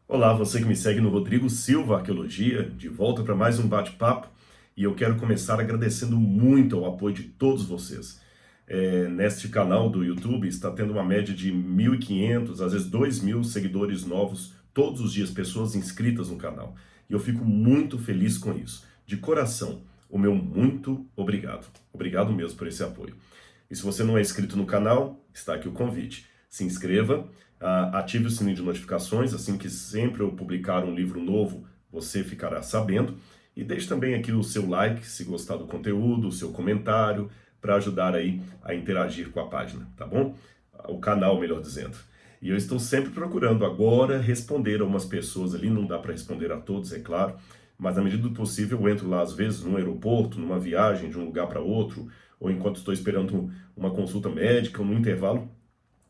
Olá, você que me segue no Rodrigo Silva Arqueologia, de volta para mais um bate-papo e eu quero começar agradecendo muito ao apoio de todos vocês. Neste canal do YouTube está tendo uma média de 1.500, às vezes 2.000 seguidores novos todos os dias, pessoas inscritas no canal. E eu fico muito feliz com isso. De coração, o meu muito obrigado. Obrigado mesmo por esse apoio. E se você não é inscrito no canal, está aqui o convite. Se inscreva, ative o sininho de notificações, assim que sempre eu publicar um livro novo, você ficará sabendo. E deixe também aqui o seu like, se gostar do conteúdo, o seu comentário, para ajudar aí a interagir com a página, tá bom? O canal, melhor dizendo. E eu estou sempre procurando agora responder a umas pessoas ali, não dá para responder a todos, é claro, mas na medida do possível eu entro lá às vezes no aeroporto, numa viagem de um lugar para outro, ou enquanto estou esperando uma consulta médica, ou no intervalo,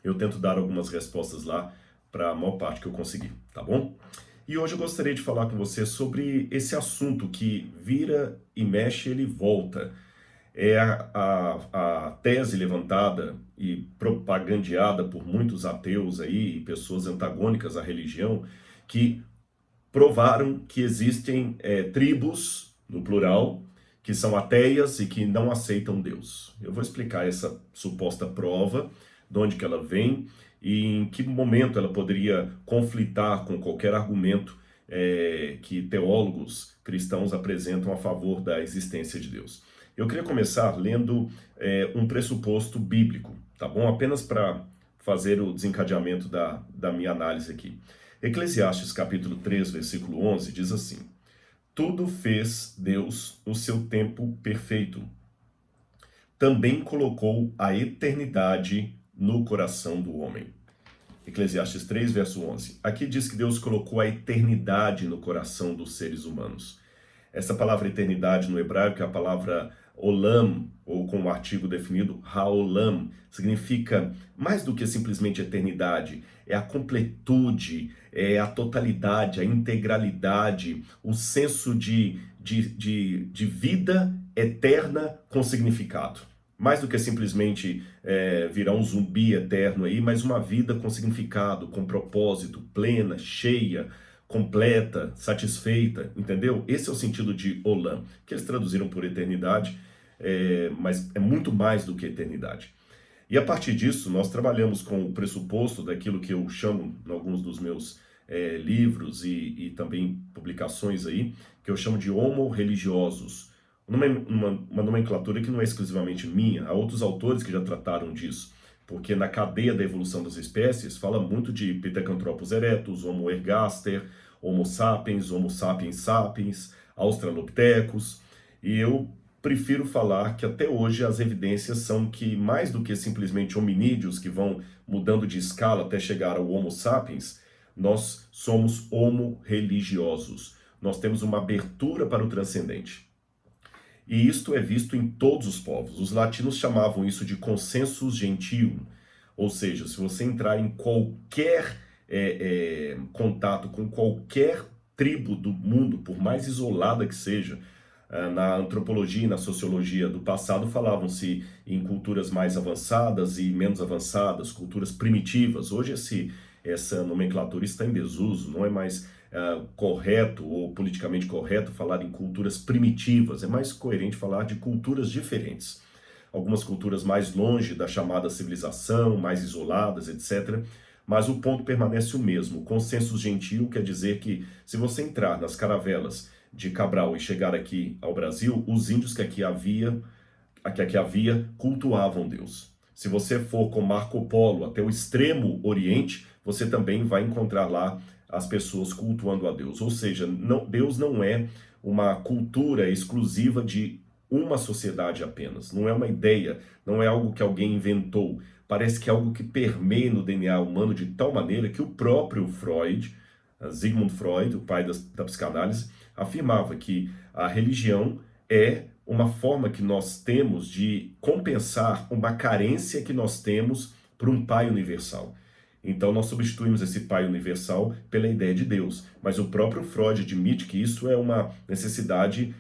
eu tento dar algumas respostas lá para a maior parte que eu conseguir, tá bom? E hoje eu gostaria de falar com você sobre esse assunto que vira e mexe, ele volta. É a tese levantada e propagandeada por muitos ateus aí, e pessoas antagônicas à religião, que provaram que existem tribos, no plural, que são ateias e que não aceitam Deus. Eu vou explicar essa suposta prova, de onde que ela vem e em que momento ela poderia conflitar com qualquer argumento que teólogos cristãos apresentam a favor da existência de Deus. Eu queria começar lendo um pressuposto bíblico, tá bom? Apenas para fazer o desencadeamento da minha análise aqui. Eclesiastes capítulo 3, versículo 11 diz assim: Tudo fez Deus no seu tempo perfeito. Também colocou a eternidade no coração do homem. Eclesiastes 3, verso 11. Aqui diz que Deus colocou a eternidade no coração dos seres humanos. Essa palavra eternidade no hebraico é a palavra olam, ou com o artigo definido haolam, significa mais do que simplesmente eternidade, é a completude, é a totalidade, a integralidade, o senso de vida eterna com significado. Mais do que simplesmente virar um zumbi eterno aí, mas uma vida com significado, com propósito, plena, cheia, completa, satisfeita, entendeu? Esse é o sentido de Olam, que eles traduziram por eternidade, mas é muito mais do que eternidade. E a partir disso, nós trabalhamos com o pressuposto daquilo que eu chamo, em alguns dos meus livros e também publicações aí, que eu chamo de homo-religiosos. Uma nomenclatura que não é exclusivamente minha, há outros autores que já trataram disso, porque na cadeia da evolução das espécies fala muito de Pithecanthropus erectus, Homo ergaster, Homo sapiens sapiens, Australopithecus, e eu prefiro falar que até hoje as evidências são que mais do que simplesmente hominídeos que vão mudando de escala até chegar ao Homo sapiens, nós somos homo-religiosos. Nós temos uma abertura para o transcendente. E isto é visto em todos os povos. Os latinos chamavam isso de consensus gentium, ou seja, se você entrar em qualquer contato com qualquer tribo do mundo, por mais isolada que seja, na antropologia e na sociologia do passado falavam-se em culturas mais avançadas e menos avançadas, culturas primitivas. Hoje essa nomenclatura está em desuso, não é mais correto ou politicamente correto falar em culturas primitivas, é mais coerente falar de culturas diferentes. Algumas culturas mais longe da chamada civilização, mais isoladas, etc. Mas o ponto permanece o mesmo. O consensus gentil quer dizer que se você entrar nas caravelas de Cabral e chegar aqui ao Brasil, os índios que aqui havia cultuavam Deus. Se você for com Marco Polo até o extremo oriente, você também vai encontrar lá as pessoas cultuando a Deus. Ou seja, Deus não é uma cultura exclusiva de uma sociedade apenas. Não é uma ideia, não é algo que alguém inventou. Parece que é algo que permeia no DNA humano de tal maneira que o próprio Freud, Sigmund Freud, o pai da psicanálise, afirmava que a religião é uma forma que nós temos de compensar uma carência que nós temos por um pai universal. Então nós substituímos esse pai universal pela ideia de Deus. Mas o próprio Freud admite que isso é uma necessidade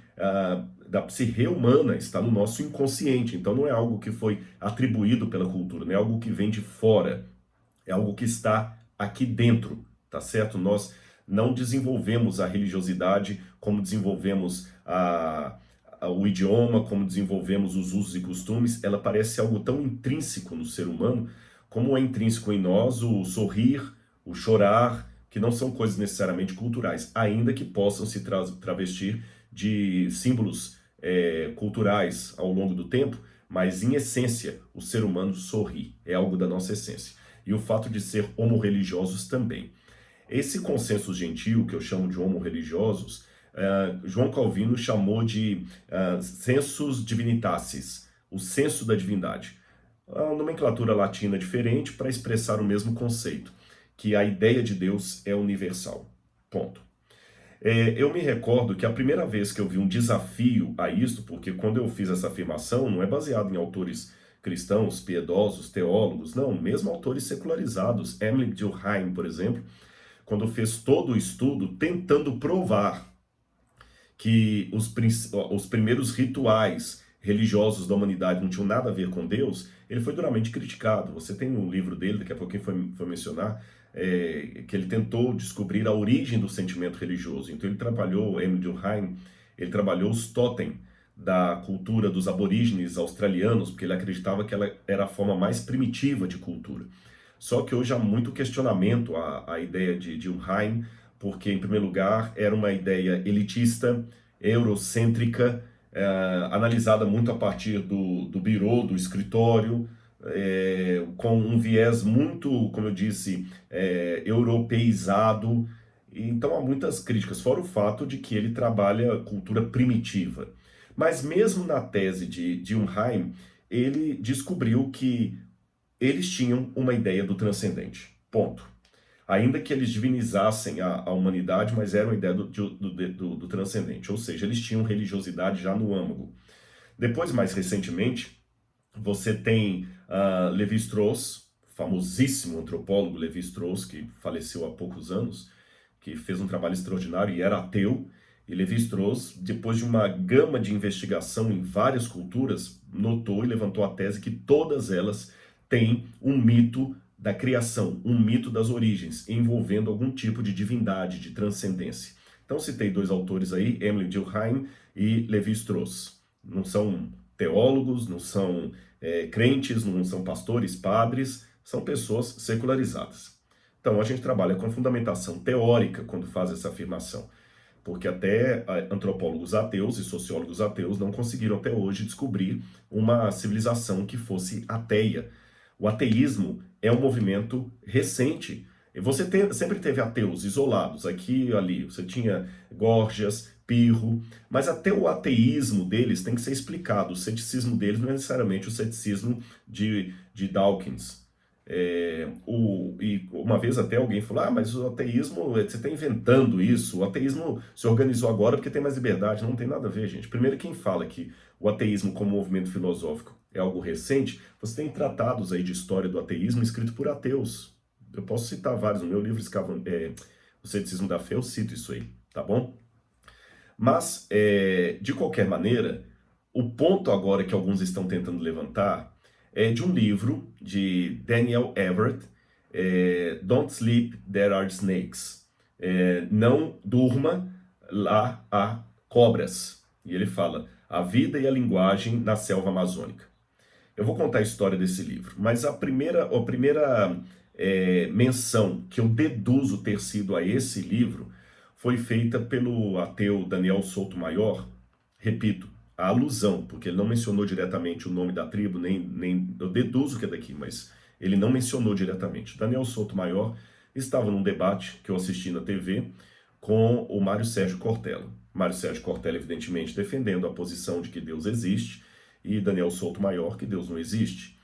da psique humana, está no nosso inconsciente. Então não é algo que foi atribuído pela cultura, não é algo que vem de fora, é algo que está aqui dentro, tá certo? Nós não desenvolvemos a religiosidade como desenvolvemos o idioma, como desenvolvemos os usos e costumes. Ela parece algo tão intrínseco no ser humano, como é intrínseco em nós o sorrir, o chorar, que não são coisas necessariamente culturais, ainda que possam se travestir de símbolos culturais ao longo do tempo, mas em essência o ser humano sorri, é algo da nossa essência. E o fato de ser homo-religiosos também. Esse consenso gentil, que eu chamo de homo-religiosos, João Calvino chamou de sensus divinitatis, o senso da divindade. A nomenclatura latina diferente para expressar o mesmo conceito, que a ideia de Deus é universal. Ponto. Eu me recordo que a primeira vez que eu vi um desafio a isto, porque quando eu fiz essa afirmação, não é baseado em autores cristãos, piedosos, teólogos, não, mesmo autores secularizados. Emily Durkheim, por exemplo, quando fez todo o estudo tentando provar que os primeiros rituais religiosos da humanidade não tinham nada a ver com Deus, ele foi duramente criticado. Você tem um livro dele, daqui a pouquinho foi mencionar, que ele tentou descobrir a origem do sentimento religioso. Então ele trabalhou, Emile Durkheim, ele trabalhou os totem da cultura dos aborígenes australianos, porque ele acreditava que ela era a forma mais primitiva de cultura. Só que hoje há muito questionamento à ideia de Durkheim, porque, em primeiro lugar, era uma ideia elitista, eurocêntrica, analisada muito a partir do birô, do escritório, com um viés muito, como eu disse, europeizado. Então há muitas críticas, fora o fato de que ele trabalha cultura primitiva. Mas mesmo na tese de Durkheim, ele descobriu que eles tinham uma ideia do transcendente. Ponto. Ainda que eles divinizassem a humanidade, mas era uma ideia do transcendente. Ou seja, eles tinham religiosidade já no âmago. Depois, mais recentemente, você tem Lévi-Strauss, famosíssimo antropólogo Lévi-Strauss, que faleceu há poucos anos, que fez um trabalho extraordinário e era ateu. E Lévi-Strauss, depois de uma gama de investigação em várias culturas, notou e levantou a tese que todas elas têm um mito da criação, um mito das origens, envolvendo algum tipo de divindade, de transcendência. Então citei dois autores aí, Emily Durkheim e Lévi-Strauss. Não são teólogos, não são crentes, não são pastores, padres, são pessoas secularizadas. Então a gente trabalha com a fundamentação teórica quando faz essa afirmação, porque até antropólogos ateus e sociólogos ateus não conseguiram até hoje descobrir uma civilização que fosse ateia. O ateísmo é um movimento recente. Você sempre teve ateus isolados, aqui e ali. Você tinha Górgias, Pirro, mas até o ateísmo deles tem que ser explicado. O ceticismo deles não é necessariamente o ceticismo de Dawkins. E uma vez até alguém falou, mas o ateísmo, você está inventando isso, o ateísmo se organizou agora porque tem mais liberdade. Não tem nada a ver, gente. Primeiro, quem fala que o ateísmo como movimento filosófico é algo recente, você tem tratados aí de história do ateísmo escrito por ateus. Eu posso citar vários, no meu livro O Ceticismo da Fé, eu cito isso aí, tá bom? Mas, de qualquer maneira, o ponto agora que alguns estão tentando levantar é de um livro de Daniel Everett, Don't Sleep, There Are Snakes. Não durma, lá há cobras. E ele fala, a vida e a linguagem na selva amazônica. Eu vou contar a história desse livro, mas a primeira menção que eu deduzo ter sido a esse livro foi feita pelo ateu Daniel Souto-Maior. Repito, a alusão, porque ele não mencionou diretamente o nome da tribo, nem eu deduzo que é daqui, mas ele não mencionou diretamente. Daniel Souto-Maior estava num debate que eu assisti na TV com o Mário Sérgio Cortella. Mário Sérgio Cortella, evidentemente, defendendo a posição de que Deus existe, e Daniel Souto-Maior, que Deus não existe.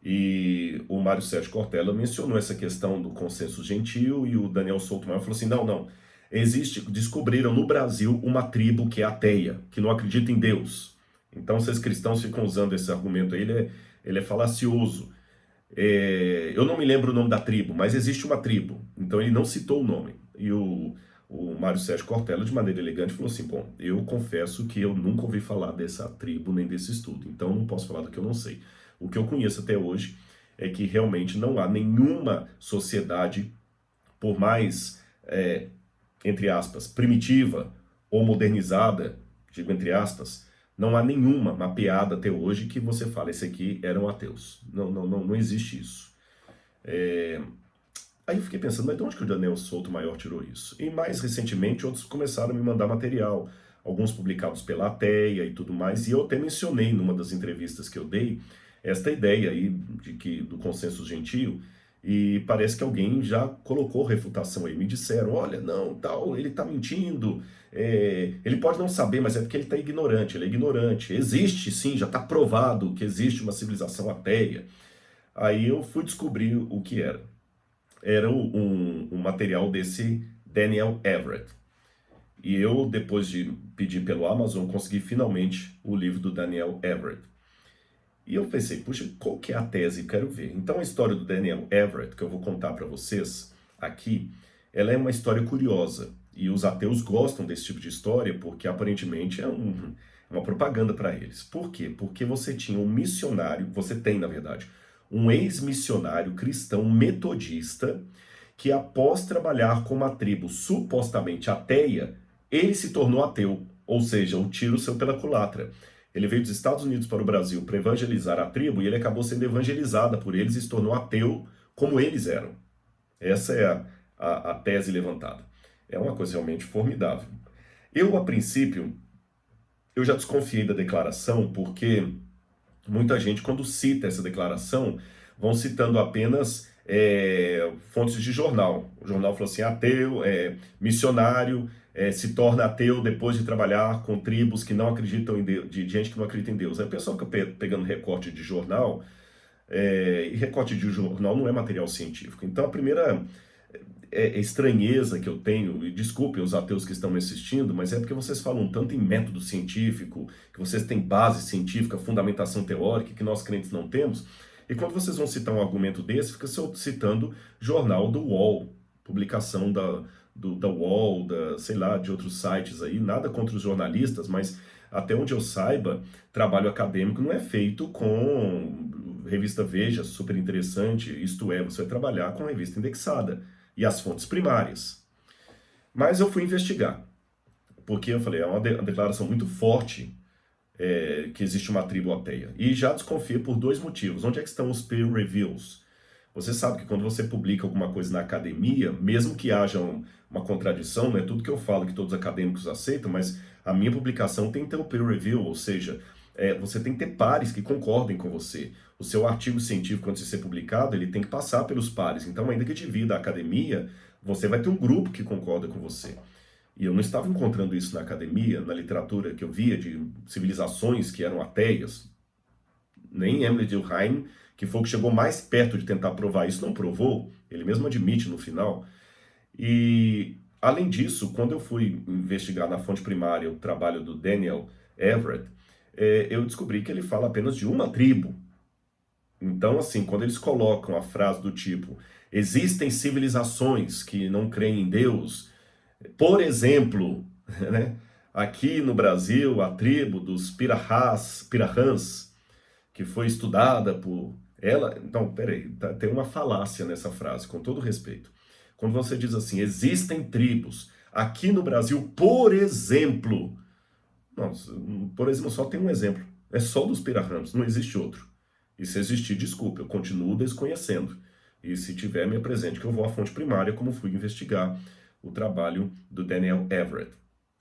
E o Mário Sérgio Cortella mencionou essa questão do consenso gentil, e o Daniel Souto-Maior falou assim, não, descobriram no Brasil uma tribo que é ateia, que não acredita em Deus. Então, vocês cristãos ficam usando esse argumento aí, ele é falacioso. Eu não me lembro o nome da tribo, mas existe uma tribo. Então, ele não citou o nome. E o Mário Sérgio Cortella, de maneira elegante, falou assim, bom, eu confesso que eu nunca ouvi falar dessa tribo nem desse estudo, então não posso falar do que eu não sei. O que eu conheço até hoje é que realmente não há nenhuma sociedade, por mais entre aspas, primitiva ou modernizada, digo entre aspas, não há nenhuma mapeada até hoje que você fale, esse aqui eram ateus. Não existe isso. Aí eu fiquei pensando, mas de onde que o Daniel Souto Maior tirou isso? E mais recentemente, outros começaram a me mandar material, alguns publicados pela Ateia e tudo mais, e eu até mencionei numa das entrevistas que eu dei, esta ideia aí do consenso gentio, e parece que alguém já colocou refutação aí, me disseram, olha, não, tal, ele está mentindo, ele pode não saber, mas é porque ele está ignorante, ele é ignorante. Existe sim, já está provado que existe uma civilização ateia. Aí eu fui descobrir o que era. Era um material desse Daniel Everett. E eu, depois de pedir pelo Amazon, consegui finalmente o livro do Daniel Everett. E eu pensei, puxa, qual que é a tese? Quero ver. Então a história do Daniel Everett, que eu vou contar para vocês aqui, ela é uma história curiosa. E os ateus gostam desse tipo de história porque aparentemente é uma propaganda para eles. Por quê? Porque você tinha um missionário, você tem na verdade, um ex-missionário cristão metodista que após trabalhar com uma tribo supostamente ateia, ele se tornou ateu, ou seja, o tiro saiu pela culatra. Ele veio dos Estados Unidos para o Brasil para evangelizar a tribo e ele acabou sendo evangelizada por eles e se tornou ateu como eles eram. Essa é a tese levantada. É uma coisa realmente formidável. Eu, a princípio, eu já desconfiei da declaração porque muita gente, quando cita essa declaração, vão citando apenas fontes de jornal. O jornal falou assim, ateu, missionário, se torna ateu depois de trabalhar com tribos que não acreditam em Deus, de gente que não acredita em Deus. Aí o pessoal fica pegando recorte de jornal, e recorte de jornal não é material científico. Então a primeira estranheza que eu tenho, e desculpem os ateus que estão me assistindo, mas é porque vocês falam tanto em método científico, que vocês têm base científica, fundamentação teórica, que nós crentes não temos, e quando vocês vão citar um argumento desse, fica citando jornal do UOL, publicação da UOL, sei lá, de outros sites aí, nada contra os jornalistas, mas até onde eu saiba, trabalho acadêmico não é feito com revista Veja, super interessante, isto é, você vai trabalhar com revista indexada e as fontes primárias. Mas eu fui investigar, porque eu falei, é uma declaração muito forte que existe uma tribo ateia. E já desconfiei por dois motivos. Onde é que estão os peer reviews? Você sabe que quando você publica alguma coisa na academia, mesmo que haja uma contradição, não é tudo que eu falo que todos os acadêmicos aceitam, mas a minha publicação tem que ter o peer review, ou seja, você tem que ter pares que concordem com você. O seu artigo científico, quando ser publicado, ele tem que passar pelos pares. Então, ainda que divida a academia, você vai ter um grupo que concorda com você. E eu não estava encontrando isso na academia, na literatura que eu via de civilizações que eram ateias. Nem Emile Durkheim, que foi o que chegou mais perto de tentar provar isso, não provou. Ele mesmo admite no final. E, além disso, quando eu fui investigar na fonte primária o trabalho do Daniel Everett, eu descobri que ele fala apenas de uma tribo. Então, assim, quando eles colocam a frase do tipo, existem civilizações que não creem em Deus, por exemplo, né, aqui no Brasil, a tribo dos Pirahãs, que foi estudada por ela... Então, peraí, tem uma falácia nessa frase, com todo respeito. Quando você diz assim, existem tribos aqui no Brasil, por exemplo... Não, por exemplo, só tem um exemplo. É só dos Pirahãs, não existe outro. E se existir, desculpa, eu continuo desconhecendo. E se tiver, me apresente que eu vou à fonte primária, como fui investigar o trabalho do Daniel Everett,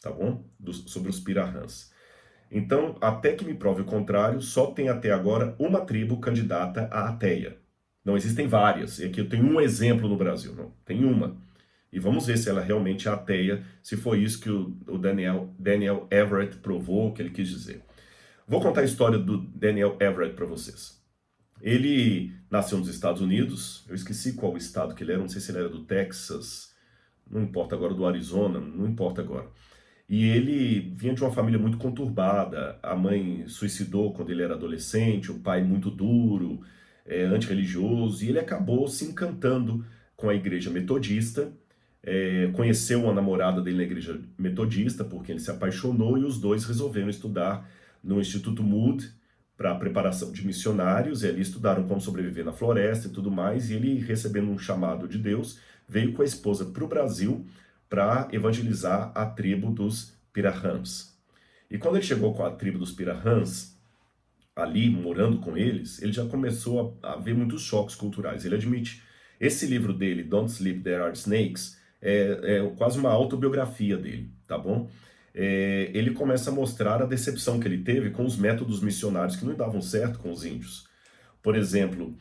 tá bom? Sobre os Pirahãs. Então, até que me prove o contrário, só tem até agora uma tribo candidata à ateia. Não existem várias. E aqui eu tenho um exemplo no Brasil, não, tem uma. E vamos ver se ela realmente é ateia, se foi isso que o Daniel Everett provou, que ele quis dizer. Vou contar a história do Daniel Everett para vocês. Ele nasceu nos Estados Unidos, eu esqueci qual estado que ele era, não sei se ele era do Texas, não importa agora, do Arizona, não importa agora. E ele vinha de uma família muito conturbada, a mãe suicidou quando ele era adolescente, o pai muito duro, antirreligioso, e ele acabou se encantando com a igreja metodista, conheceu uma namorada dele na igreja metodista, porque ele se apaixonou, e os dois resolveram estudar no Instituto Moody para preparação de missionários, e ali estudaram como sobreviver na floresta e tudo mais, e ele, recebendo um chamado de Deus, veio com a esposa para o Brasil para evangelizar a tribo dos Pirahãs. E quando ele chegou com a tribo dos Pirahãs, ali morando com eles, ele já começou a ver muitos choques culturais. Ele admite, esse livro dele, Don't Sleep, There Are Snakes, é quase uma autobiografia dele, tá bom? Ele começa a mostrar a decepção que ele teve com os métodos missionários que não davam certo com os índios. Por exemplo,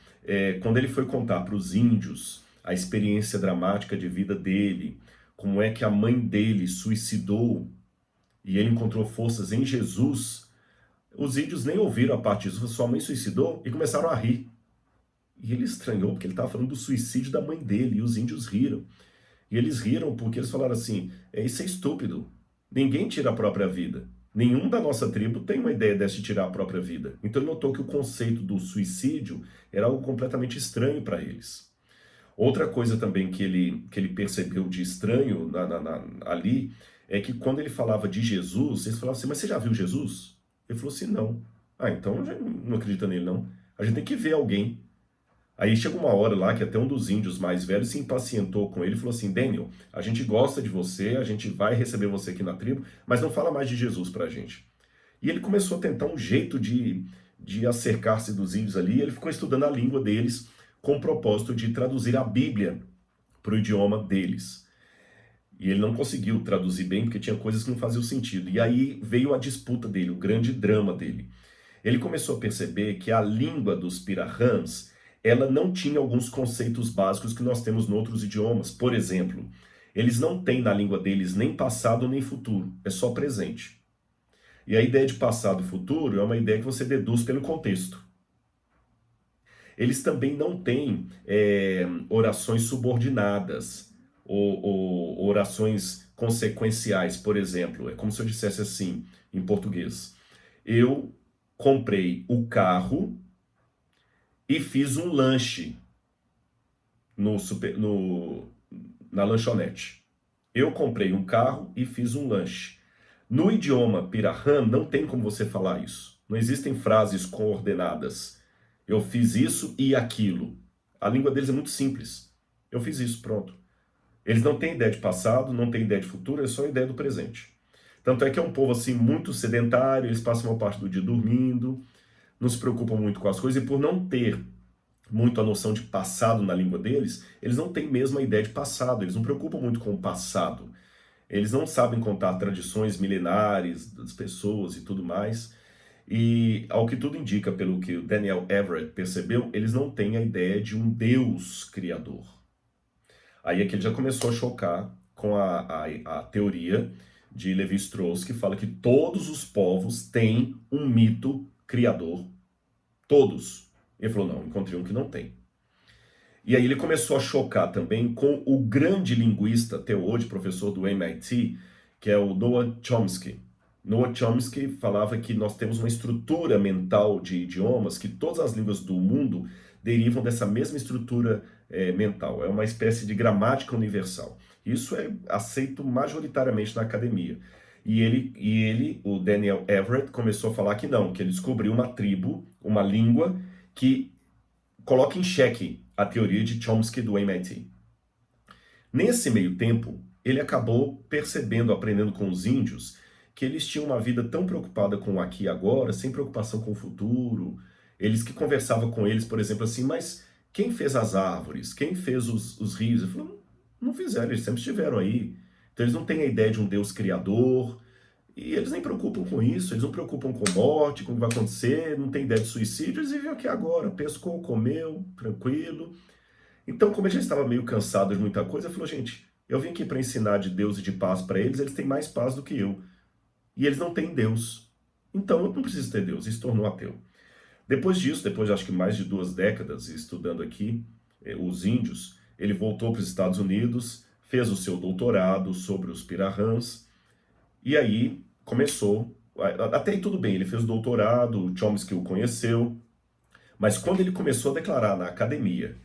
quando ele foi contar para os índios a experiência dramática de vida dele, como é que a mãe dele suicidou e ele encontrou forças em Jesus, os índios nem ouviram a parte disso, sua mãe suicidou, e começaram a rir. E ele estranhou, porque ele estava falando do suicídio da mãe dele, e os índios riram. E eles riram porque eles falaram assim, isso é estúpido, ninguém tira a própria vida. Nenhum da nossa tribo tem uma ideia dessa de tirar a própria vida. Então ele notou que o conceito do suicídio era algo completamente estranho para eles. Outra coisa também que ele percebeu de estranho ali, é que quando ele falava de Jesus, eles falavam assim, mas você já viu Jesus? Ele falou assim, não. Então a gente não acredita nele, não. A gente tem que ver alguém. Aí chegou uma hora lá que até um dos índios mais velhos se impacientou com ele e falou assim, Daniel, a gente gosta de você, a gente vai receber você aqui na tribo, mas não fala mais de Jesus pra gente. E ele começou a tentar um jeito de acercar-se dos índios ali, e ele ficou estudando a língua deles com o propósito de traduzir a Bíblia para o idioma deles. E ele não conseguiu traduzir bem, porque tinha coisas que não faziam sentido. E aí veio a disputa dele, o grande drama dele. Ele começou a perceber que a língua dos Pirahãs, ela não tinha alguns conceitos básicos que nós temos em outros idiomas. Por exemplo, eles não têm na língua deles nem passado nem futuro, é só presente. E a ideia de passado e futuro é uma ideia que você deduz pelo contexto. Eles também não têm orações subordinadas, ou orações consequenciais, por exemplo. É como se eu dissesse assim, em português. Eu comprei o carro e fiz um lanche na lanchonete. Eu comprei um carro e fiz um lanche. No idioma Pirahã, não tem como você falar isso. Não existem frases coordenadas. Eu fiz isso e aquilo. A língua deles é muito simples. Eu fiz isso, pronto. Eles não têm ideia de passado, não têm ideia de futuro, é só ideia do presente. Tanto é que é um povo assim muito sedentário, eles passam uma parte do dia dormindo, não se preocupam muito com as coisas, e por não ter muito a noção de passado na língua deles, eles não têm mesmo a ideia de passado, eles não preocupam muito com o passado. Eles não sabem contar tradições milenares das pessoas e tudo mais. E, ao que tudo indica, pelo que o Daniel Everett percebeu, eles não têm a ideia de um Deus criador. Aí é que ele já começou a chocar com a teoria de Levi-Strauss, que fala que todos os povos têm um mito criador. Todos. Ele falou, não, encontrei um que não tem. E aí ele começou a chocar também com o grande linguista, até hoje, professor do MIT, que é o Noam Chomsky. Noam Chomsky falava que nós temos uma estrutura mental de idiomas, que todas as línguas do mundo derivam dessa mesma estrutura mental. É uma espécie de gramática universal. Isso é aceito majoritariamente na academia. E ele, o Daniel Everett, começou a falar que não, que ele descobriu uma tribo, uma língua, que coloca em xeque a teoria de Chomsky do MIT. Nesse meio tempo, ele acabou percebendo, aprendendo com os índios, que eles tinham uma vida tão preocupada com o aqui e agora, sem preocupação com o futuro. Eles que conversavam com eles, por exemplo, assim, mas quem fez as árvores? Quem fez os rios? Ele falou, não fizeram, eles sempre estiveram aí. Então eles não têm a ideia de um Deus criador, e eles nem preocupam com isso, eles não preocupam com morte, com o que vai acontecer, não tem ideia de suicídio, eles vivem aqui agora, pescou, comeu, tranquilo. Então, como ele já estava meio cansado de muita coisa, ele falou, gente, eu vim aqui para ensinar de Deus e de paz para eles têm mais paz do que eu. E eles não têm Deus. Então, eu não preciso ter Deus, e se tornou ateu. Depois disso, depois de acho que mais de 2 décadas estudando aqui os índios, ele voltou para os Estados Unidos, fez o seu doutorado sobre os Pirahãs, e aí começou, até aí tudo bem, ele fez o doutorado, o Chomsky o conheceu, mas quando ele começou a declarar na academia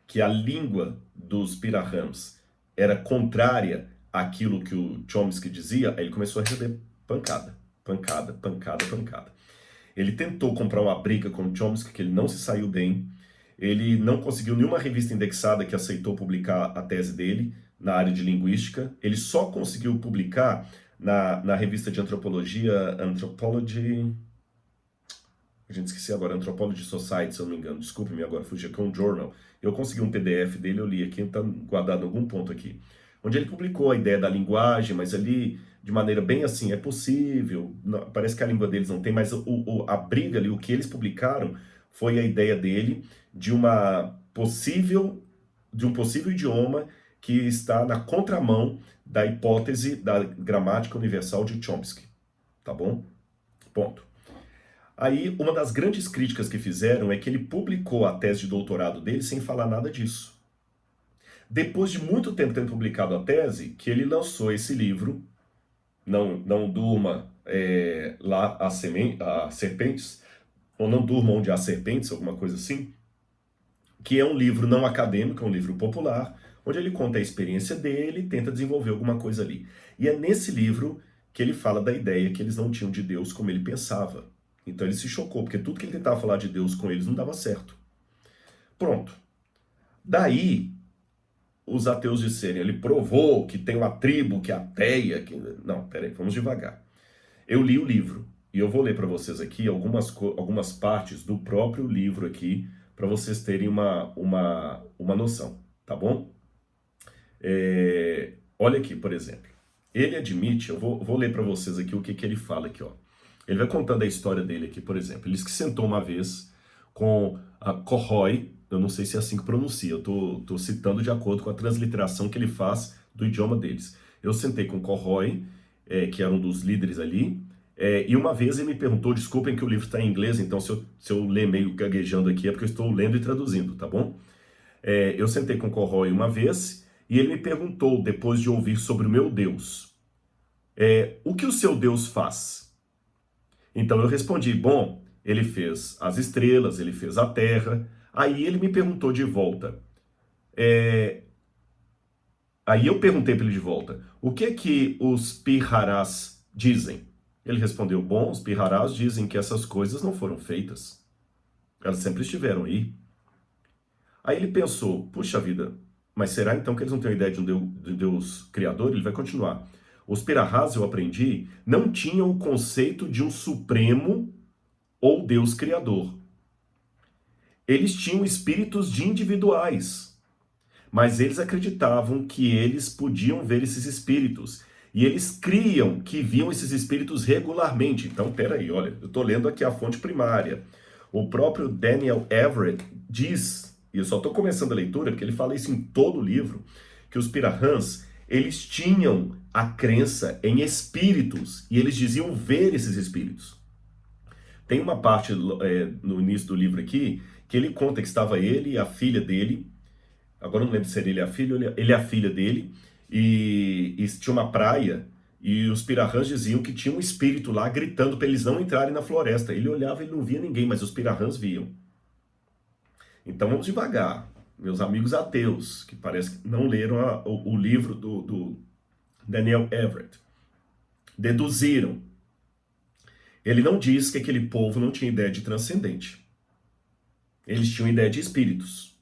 que a língua dos Pirahãs era contrária àquilo que o Chomsky dizia, aí ele começou a receber pancada, pancada, pancada, pancada. Ele tentou comprar uma briga com o Chomsky, que ele não se saiu bem, ele não conseguiu nenhuma revista indexada que aceitou publicar a tese dele, na área de linguística. Ele só conseguiu publicar na revista de antropologia, Anthropology... A gente esqueci agora, Anthropology Society, se eu não me engano. Desculpe-me agora, fugi aqui, um journal. Eu consegui um PDF dele, eu li aqui, está guardado em algum ponto aqui. Onde ele publicou a ideia da linguagem, mas ali, de maneira bem assim, é possível. Não, parece que a língua deles não tem, mas a briga ali, o que eles publicaram, foi a ideia dele de um possível idioma que está na contramão da hipótese da gramática universal de Chomsky. Tá bom? Ponto. Aí, uma das grandes críticas que fizeram é que ele publicou a tese de doutorado dele sem falar nada disso. Depois de muito tempo tendo publicado a tese, que ele lançou esse livro, Não Durma lá as serpentes, ou Não Durma onde há serpentes, alguma coisa assim, que é um livro não acadêmico, é um livro popular, onde ele conta a experiência dele e tenta desenvolver alguma coisa ali. E é nesse livro que ele fala da ideia que eles não tinham de Deus como ele pensava. Então ele se chocou, porque tudo que ele tentava falar de Deus com eles não dava certo. Pronto. Daí, os ateus disserem, ele provou que tem uma tribo que é ateia. Não, peraí, vamos devagar. Eu li o livro, e eu vou ler para vocês aqui algumas partes do próprio livro aqui, para vocês terem uma noção, tá bom? Olha aqui, por exemplo. Ele admite, eu vou ler para vocês aqui o que ele fala aqui, ó. Ele vai contando a história dele aqui, por exemplo. Ele disse que sentou uma vez com a Corroy, eu não sei se é assim que pronuncia, eu tô citando de acordo com a transliteração que ele faz do idioma deles. Eu sentei com Corroy, que era um dos líderes ali, e uma vez ele me perguntou, desculpem que o livro está em inglês, então se eu ler meio gaguejando aqui é porque eu estou lendo e traduzindo, tá bom? Eu sentei com Corroy uma vez e ele me perguntou, depois de ouvir sobre o meu Deus, o que o seu Deus faz? Então eu respondi, bom, ele fez as estrelas, ele fez a terra. Aí ele me perguntou de volta. Aí eu perguntei para ele de volta, o que é que os Piharás dizem? Ele respondeu, bom, os Piharás dizem que essas coisas não foram feitas. Elas sempre estiveram aí. Aí ele pensou, puxa vida, mas será então que eles não têm ideia de um Deus criador? Ele vai continuar. Os Pirahás, eu aprendi, não tinham o conceito de um supremo ou Deus criador. Eles tinham espíritos individuais, mas eles acreditavam que eles podiam ver esses espíritos. E eles criam que viam esses espíritos regularmente. Então, peraí, olha, eu estou lendo aqui a fonte primária. O próprio Daniel Everett diz, e eu só estou começando a leitura, porque ele fala isso em todo o livro, que os Pirahãs, eles tinham a crença em espíritos, e eles diziam ver esses espíritos. Tem uma parte no início do livro aqui, que ele conta que estava ele e a filha dele, agora eu não lembro se era ele e a filha dele, e tinha uma praia, e os Pirahãs diziam que tinha um espírito lá gritando para eles não entrarem na floresta. Ele olhava e não via ninguém, mas os Pirahãs viam. Então vamos devagar, meus amigos ateus, que parece que não leram o livro do Daniel Everett. Deduziram. Ele não diz que aquele povo não tinha ideia de transcendente. Eles tinham ideia de espíritos.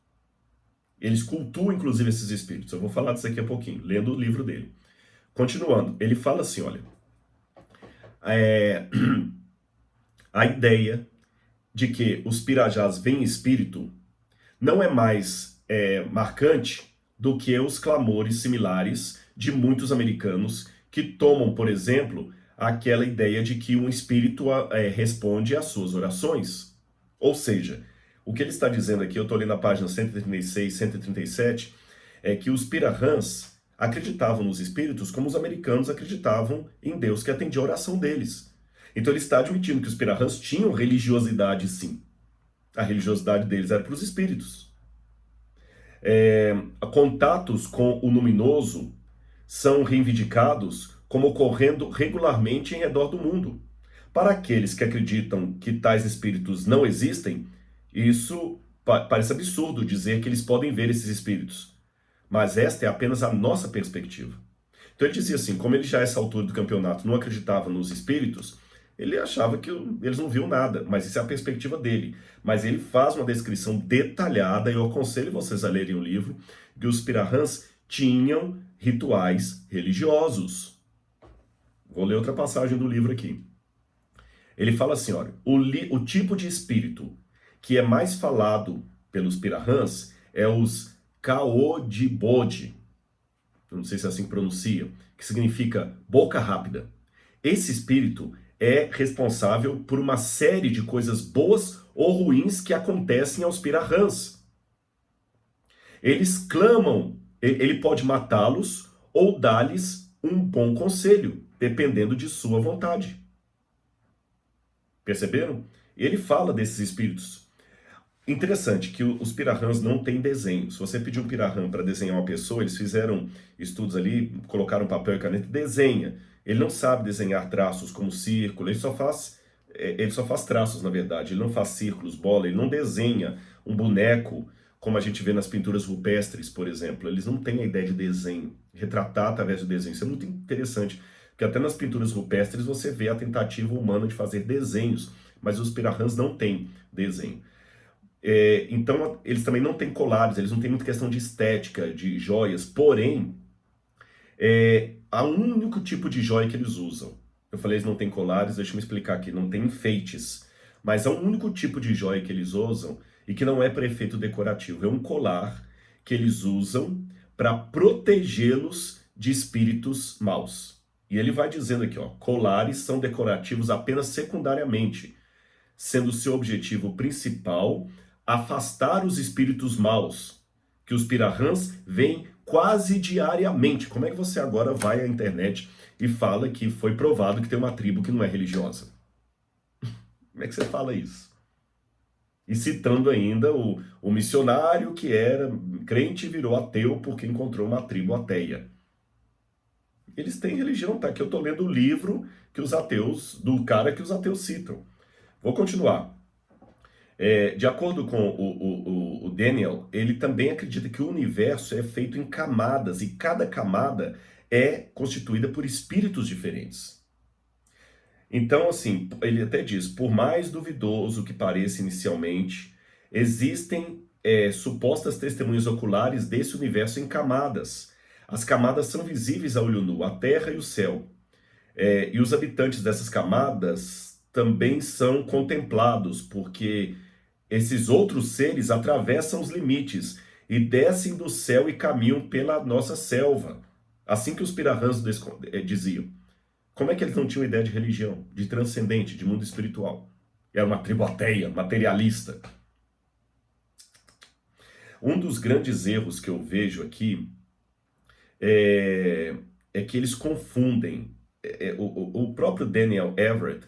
Eles cultuam, inclusive, esses espíritos. Eu vou falar disso aqui a pouquinho, lendo o livro dele. Continuando, ele fala assim, olha, a ideia de que os pirajás veem espírito não é mais marcante do que os clamores similares de muitos americanos que tomam, por exemplo, aquela ideia de que um espírito responde às suas orações. Ou seja, o que ele está dizendo aqui, eu estou lendo a página 136, 137, é que os Pirahãs acreditavam nos espíritos como os americanos acreditavam em Deus que atendia a oração deles. Então ele está admitindo que os Pirahãs tinham religiosidade, sim. A religiosidade deles era para os espíritos. Contatos com o luminoso são reivindicados como ocorrendo regularmente em redor do mundo. Para aqueles que acreditam que tais espíritos não existem, isso parece absurdo dizer que eles podem ver esses espíritos. Mas esta é apenas a nossa perspectiva. Então ele dizia assim, como ele já a essa altura do campeonato não acreditava nos espíritos, ele achava que eles não viam nada, mas isso é a perspectiva dele. Mas ele faz uma descrição detalhada, e eu aconselho vocês a lerem o livro, que os Pirahãs tinham rituais religiosos. Vou ler outra passagem do livro aqui. Ele fala assim, olha, o tipo de espírito que é mais falado pelos pirahãs é os Kaodibode, não sei se é assim que pronuncia, que significa boca rápida. Esse espírito é responsável por uma série de coisas boas ou ruins que acontecem aos pirahãs. Eles clamam, ele pode matá-los ou dar-lhes um bom conselho, dependendo de sua vontade. Perceberam? Ele fala desses espíritos. Interessante que os pirahãs não têm desenho. Se você pedir um pirahã para desenhar uma pessoa, eles fizeram estudos ali, colocaram papel e caneta e desenha. Ele não sabe desenhar traços como círculo, ele só faz traços, na verdade. Ele não faz círculos, bola, ele não desenha um boneco como a gente vê nas pinturas rupestres, por exemplo. Eles não têm a ideia de desenho, retratar através do desenho. Isso é muito interessante, porque até nas pinturas rupestres você vê a tentativa humana de fazer desenhos, mas os pirahãs não têm desenho. Então, eles também não têm colares, eles não têm muita questão de estética, de joias, porém, há um único tipo de joia que eles usam. Eu falei, eles não têm colares, deixa eu me explicar aqui, não tem enfeites, mas há um único tipo de joia que eles usam e que não é para efeito decorativo, é um colar que eles usam para protegê-los de espíritos maus. E ele vai dizendo aqui, ó, colares são decorativos apenas secundariamente, sendo seu objetivo principal afastar os espíritos maus, que os pirahãs veem quase diariamente. Como é que você agora vai à internet e fala que foi provado que tem uma tribo que não é religiosa? Como é que você fala isso? E citando ainda o missionário que era crente e virou ateu porque encontrou uma tribo ateia. Eles têm religião, tá? Aqui eu estou lendo o livro que os ateus, do cara que os ateus citam. Vou continuar. De acordo com o Daniel, ele também acredita que o universo é feito em camadas e cada camada é constituída por espíritos diferentes. Então, assim, ele até diz, por mais duvidoso que pareça inicialmente, existem supostas testemunhas oculares desse universo em camadas. As camadas são visíveis a olho nu, a terra e o céu. E os habitantes dessas camadas também são contemplados, porque esses outros seres atravessam os limites e descem do céu e caminham pela nossa selva. Assim que os pirahãs diziam. Como é que eles não tinham ideia de religião, de transcendente, de mundo espiritual? Era uma tribo ateia, materialista. Um dos grandes erros que eu vejo aqui é que eles confundem. O próprio Daniel Everett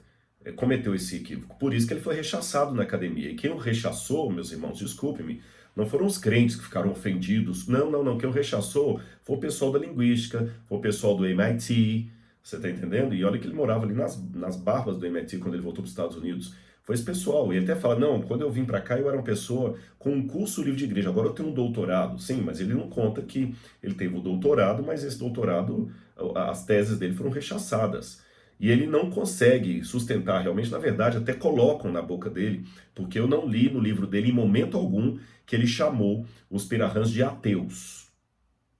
cometeu esse equívoco. Por isso que ele foi rechaçado na academia. E quem o rechaçou, meus irmãos, desculpe-me, não foram os crentes que ficaram ofendidos. Não. Quem o rechaçou foi o pessoal da linguística, foi o pessoal do MIT. Você está entendendo? E olha que ele morava ali nas barbas do MIT quando ele voltou para os Estados Unidos. Foi esse pessoal. E ele até fala, não, quando eu vim para cá eu era uma pessoa com um curso livre de igreja. Agora eu tenho um doutorado. Sim, mas ele não conta que ele teve o doutorado, mas esse doutorado, as teses dele foram rechaçadas. E ele não consegue sustentar realmente, na verdade, até colocam na boca dele, porque eu não li no livro dele em momento algum que ele chamou os pirahãs de ateus.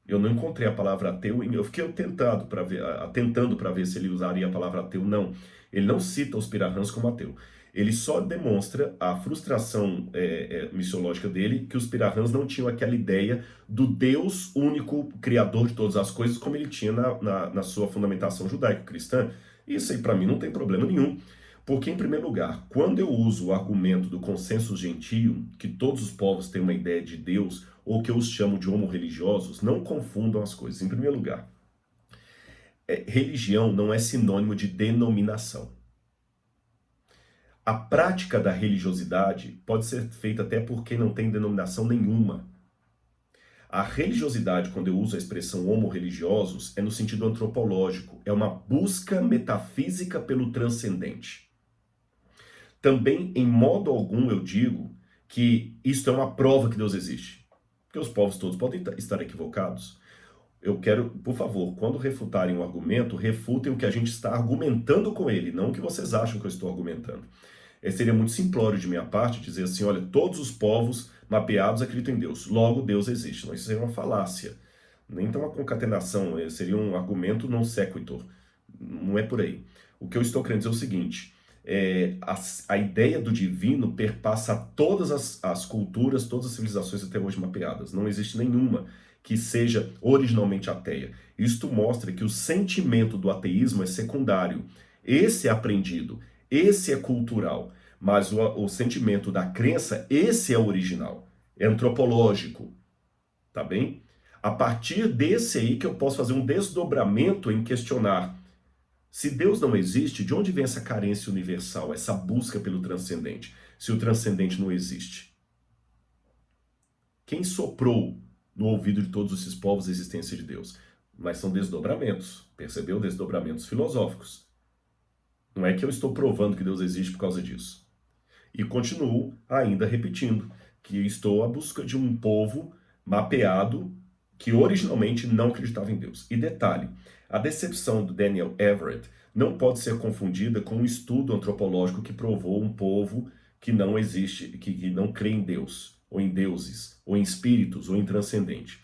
Eu não encontrei a palavra ateu, eu fiquei tentando para ver se ele usaria a palavra ateu. Não, ele não cita os pirahãs como ateu. Ele só demonstra a frustração missiológica dele, que os pirahãs não tinham aquela ideia do Deus único, criador de todas as coisas, como ele tinha na sua fundamentação judaico-cristã. Isso aí para mim não tem problema nenhum. Porque, em primeiro lugar, quando eu uso o argumento do consensus gentio, que todos os povos têm uma ideia de Deus, ou que eu os chamo de homo-religiosos, não confundam as coisas. Em primeiro lugar, religião não é sinônimo de denominação. A prática da religiosidade pode ser feita até por quem não tem denominação nenhuma. A religiosidade, quando eu uso a expressão homo-religiosos, é no sentido antropológico, é uma busca metafísica pelo transcendente. Também, em modo algum, eu digo que isto é uma prova que Deus existe. Porque os povos todos podem estar equivocados. Eu quero, por favor, quando refutarem o argumento, refutem o que a gente está argumentando com ele, não o que vocês acham que eu estou argumentando. Seria muito simplório de minha parte dizer assim, olha, todos os povos mapeados acreditam em Deus, logo Deus existe. Não, isso seria uma falácia. Nem tão uma concatenação, seria um argumento non sequitur. Não é por aí. O que eu estou querendo dizer é o seguinte, a ideia do divino perpassa todas as culturas, todas as civilizações até hoje mapeadas. Não existe nenhuma que seja originalmente ateia. Isto mostra que o sentimento do ateísmo é secundário. Esse é aprendido, esse é cultural, mas o sentimento da crença, esse é original, é antropológico, tá bem? A partir desse aí que eu posso fazer um desdobramento em questionar se Deus não existe, de onde vem essa carência universal, essa busca pelo transcendente, se o transcendente não existe? Quem soprou no ouvido de todos esses povos a existência de Deus? Mas são desdobramentos, percebeu? Desdobramentos filosóficos. Não é que eu estou provando que Deus existe por causa disso. E continuo ainda repetindo que estou à busca de um povo mapeado que originalmente não acreditava em Deus. E detalhe, a decepção do Daniel Everett não pode ser confundida com um estudo antropológico que provou um povo que não existe, que não crê em Deus, ou em deuses, ou em espíritos, ou em transcendente.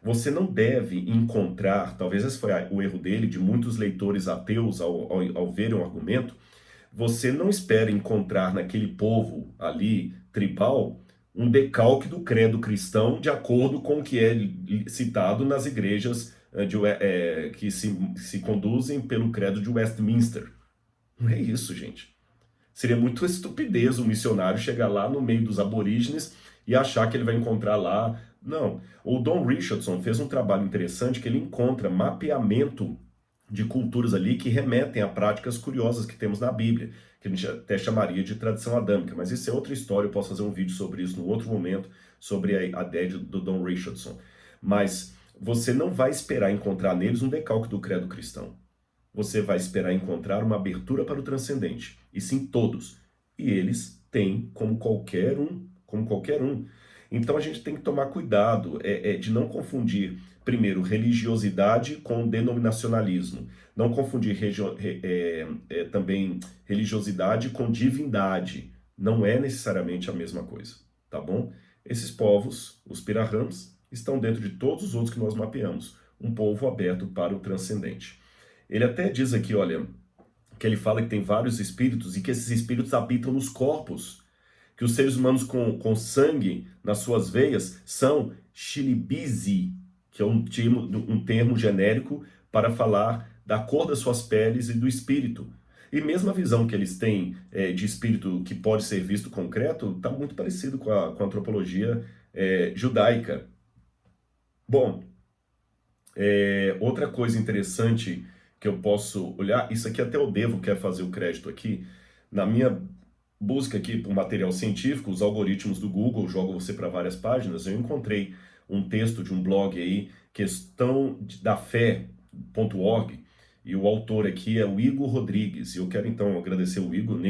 Você não deve encontrar, talvez esse foi o erro dele, de muitos leitores ateus ao verem um argumento, você não espera encontrar naquele povo ali, tribal, um decalque do credo cristão de acordo com o que é citado nas igrejas que se conduzem pelo credo de Westminster. Não é isso, gente. Seria muito estupidez o missionário chegar lá no meio dos aborígenes e achar que ele vai encontrar lá. Não. O Don Richardson fez um trabalho interessante que ele encontra mapeamento de culturas ali que remetem a práticas curiosas que temos na Bíblia, que a gente até chamaria de tradição adâmica, mas isso é outra história, eu posso fazer um vídeo sobre isso num outro momento, sobre a ideia do Don Richardson. Mas você não vai esperar encontrar neles um decalque do credo cristão. Você vai esperar encontrar uma abertura para o transcendente, e sim todos. E eles têm como qualquer um, como qualquer um. Então a gente tem que tomar cuidado de não confundir, primeiro, religiosidade com denominacionalismo. Não confundir também religiosidade com divindade. Não é necessariamente a mesma coisa, tá bom? Esses povos, os Pirahãs, estão dentro de todos os outros que nós mapeamos. Um povo aberto para o transcendente. Ele até diz aqui, olha, que ele fala que tem vários espíritos e que esses espíritos habitam nos corpos, que os seres humanos com sangue nas suas veias são Shilibizi, que é um termo genérico para falar da cor das suas peles e do espírito. E mesmo a visão que eles têm de espírito que pode ser visto concreto está muito parecido com a antropologia judaica. Bom, outra coisa interessante que eu posso olhar, isso aqui até eu quero fazer o crédito aqui, na minha busca aqui por material científico, os algoritmos do Google jogam você para várias páginas, eu encontrei um texto de um blog aí, questãodafé.org, e o autor aqui é o Igor Rodrigues, e eu quero então agradecer o Igor, eu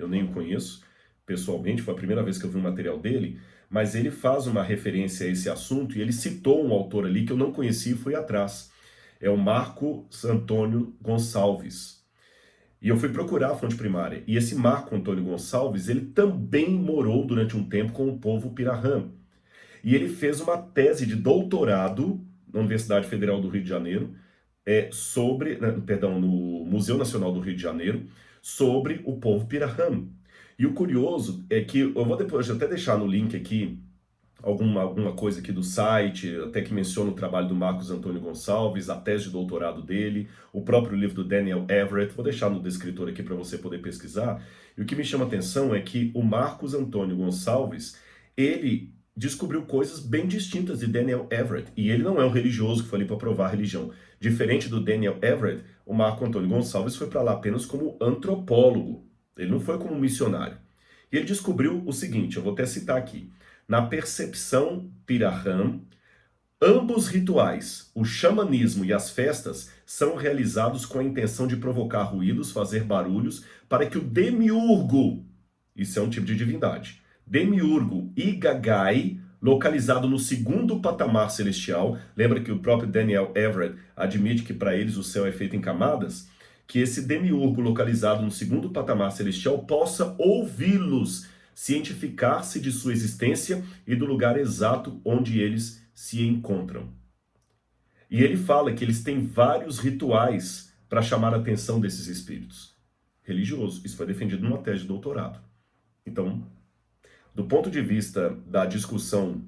nem o conheço pessoalmente, foi a primeira vez que eu vi um material dele, mas ele faz uma referência a esse assunto, e ele citou um autor ali que eu não conhecia e fui atrás. É o Marcos Antônio Gonçalves. E eu fui procurar a fonte primária. E esse Marco Antônio Gonçalves, ele também morou durante um tempo com o povo Pirahã. E ele fez uma tese de doutorado na Universidade Federal do Rio de Janeiro, no Museu Nacional do Rio de Janeiro, sobre o povo Pirahã. E o curioso é que, eu vou depois até deixar no link aqui, alguma coisa aqui do site, até que menciona o trabalho do Marcos Antônio Gonçalves, a tese de doutorado dele, o próprio livro do Daniel Everett, vou deixar no descritor aqui para você poder pesquisar. E o que me chama a atenção é que o Marcos Antônio Gonçalves, ele descobriu coisas bem distintas de Daniel Everett, e ele não é um religioso que foi ali para provar a religião. Diferente do Daniel Everett, o Marco Antônio Gonçalves foi para lá apenas como antropólogo, ele não foi como missionário. E ele descobriu o seguinte, eu vou até citar aqui, na percepção Pirahã, ambos rituais, o xamanismo e as festas, são realizados com a intenção de provocar ruídos, fazer barulhos, para que o demiurgo, isso é um tipo de divindade, demiurgo Igagai, localizado no segundo patamar celestial, lembra que o próprio Daniel Everett admite que para eles o céu é feito em camadas, que esse demiurgo localizado no segundo patamar celestial possa ouvi-los, cientificar-se de sua existência e do lugar exato onde eles se encontram. E ele fala que eles têm vários rituais para chamar a atenção desses espíritos. Religioso. Isso foi defendido numa tese de doutorado. Então, do ponto de vista da discussão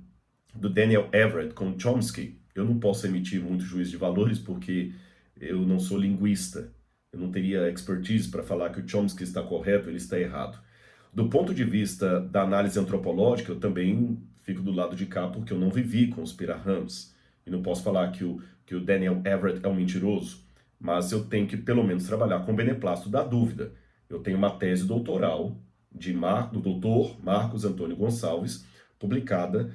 do Daniel Everett com Chomsky, eu não posso emitir muito juízo de valores porque eu não sou linguista. Eu não teria expertise para falar que o Chomsky está correto ou ele está errado. Do ponto de vista da análise antropológica, eu também fico do lado de cá porque eu não vivi com os Pirahãs. E não posso falar que o Daniel Everett é um mentiroso, mas eu tenho que pelo menos trabalhar com o beneplácito da dúvida. Eu tenho uma tese doutoral do doutor Marcos Antônio Gonçalves, publicada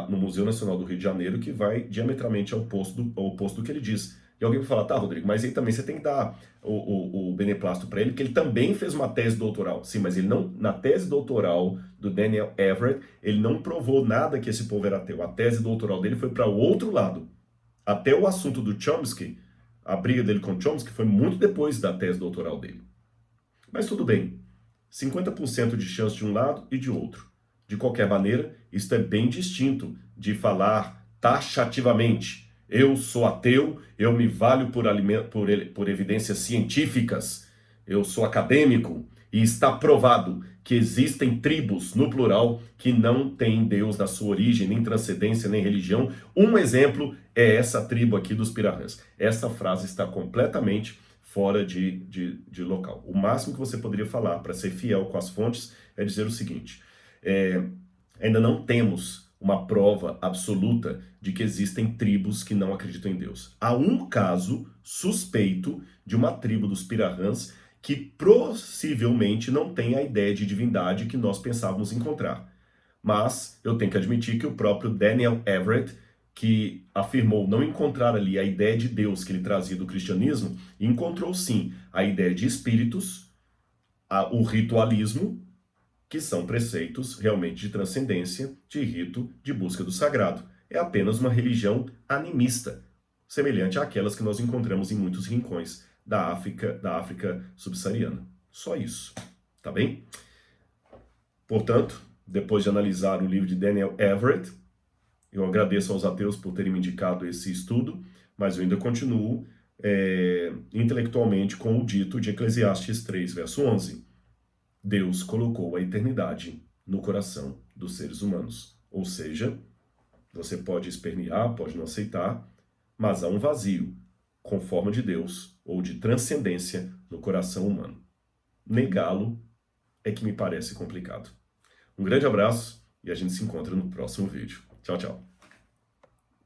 no Museu Nacional do Rio de Janeiro, que vai diametralmente ao oposto do que ele diz. E alguém vai falar, tá, Rodrigo, mas aí também você tem que dar o beneplácito para ele, que ele também fez uma tese doutoral. Sim, mas ele não, na tese doutoral do Daniel Everett, ele não provou nada que esse povo era ateu. A tese doutoral dele foi para o outro lado. Até o assunto do Chomsky, a briga dele com Chomsky foi muito depois da tese doutoral dele. Mas tudo bem, 50% de chance de um lado e de outro. De qualquer maneira, isso é bem distinto de falar taxativamente. Eu sou ateu, eu me valho por evidências científicas, eu sou acadêmico e está provado que existem tribos, no plural, que não têm Deus na sua origem, nem transcendência, nem religião. Um exemplo é essa tribo aqui dos Pirahãs. Essa frase está completamente fora de local. O máximo que você poderia falar para ser fiel com as fontes é dizer o seguinte: ainda não temos uma prova absoluta de que existem tribos que não acreditam em Deus. Há um caso suspeito de uma tribo dos Pirahãs que possivelmente não tem a ideia de divindade que nós pensávamos encontrar. Mas eu tenho que admitir que o próprio Daniel Everett, que afirmou não encontrar ali a ideia de Deus que ele trazia do cristianismo, encontrou sim a ideia de espíritos, o ritualismo, que são preceitos realmente de transcendência, de rito, de busca do sagrado. É apenas uma religião animista, semelhante àquelas que nós encontramos em muitos rincões da África subsaariana. Só isso, tá bem? Portanto, depois de analisar o livro de Daniel Everett, eu agradeço aos ateus por terem me indicado esse estudo, mas eu ainda continuo intelectualmente com o dito de Eclesiastes 3, verso 11. Deus colocou a eternidade no coração dos seres humanos. Ou seja, você pode espernear, pode não aceitar, mas há um vazio com forma de Deus ou de transcendência no coração humano. Negá-lo é que me parece complicado. Um grande abraço e a gente se encontra no próximo vídeo. Tchau, tchau.